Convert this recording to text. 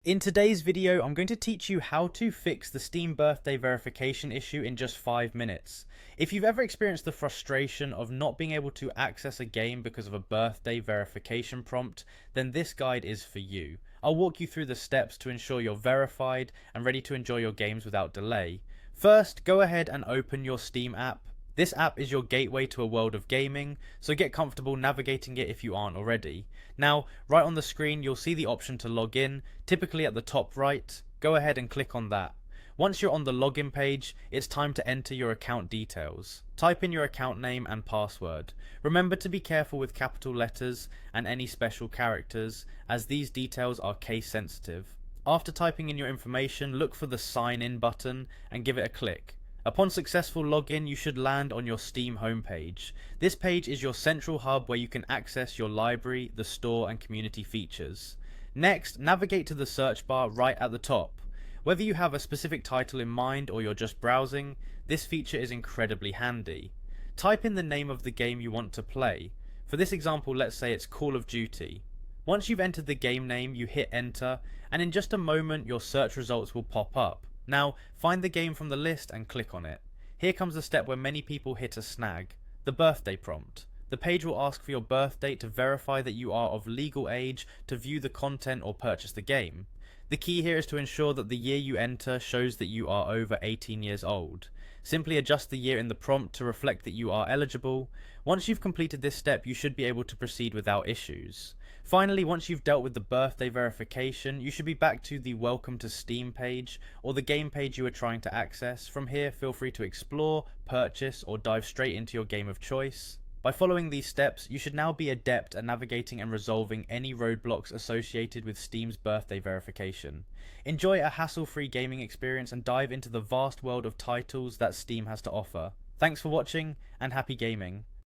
In today's video, I'm going to teach you how to fix the Steam birthday verification issue in just 5 minutes. If you've ever experienced the frustration of not being able to access a game because of a birthday verification prompt, then this guide is for you. I'll walk you through the steps to ensure you're verified and ready to enjoy your games without delay. First, go ahead and open your Steam app. This app is your gateway to a world of gaming, so get comfortable navigating it if you aren't already. Now, right on the screen, you'll see the option to log in, typically at the top right. Go ahead and click on that. Once you're on the login page, it's time to enter your account details. Type in your account name and password. Remember to be careful with capital letters and any special characters, as these details are case sensitive. After typing in your information, look for the sign in button and give it a click. Upon successful login, you should land on your Steam homepage. This page is your central hub where you can access your library, the store, and community features. Next, navigate to the search bar right at the top. Whether you have a specific title in mind or you're just browsing, this feature is incredibly handy. Type in the name of the game you want to play. For this example, let's say it's Call of Duty. Once you've entered the game name, you hit enter, and in just a moment your search results will pop up. Now, find the game from the list and click on it. Here comes the step where many people hit a snag, the birthday prompt. The page will ask for your birth date to verify that you are of legal age to view the content or purchase the game. The key here is to ensure that the year you enter shows that you are over 18 years old. Simply adjust the year in the prompt to reflect that you are eligible. Once you've completed this step, you should be able to proceed without issues. Finally, once you've dealt with the birthday verification, you should be back to the Welcome to Steam page or the game page you were trying to access. From here, feel free to explore, purchase, or dive straight into your game of choice. By following these steps, you should now be adept at navigating and resolving any roadblocks associated with Steam's birthday verification. Enjoy a hassle-free gaming experience and dive into the vast world of titles that Steam has to offer. Thanks for watching, and happy gaming.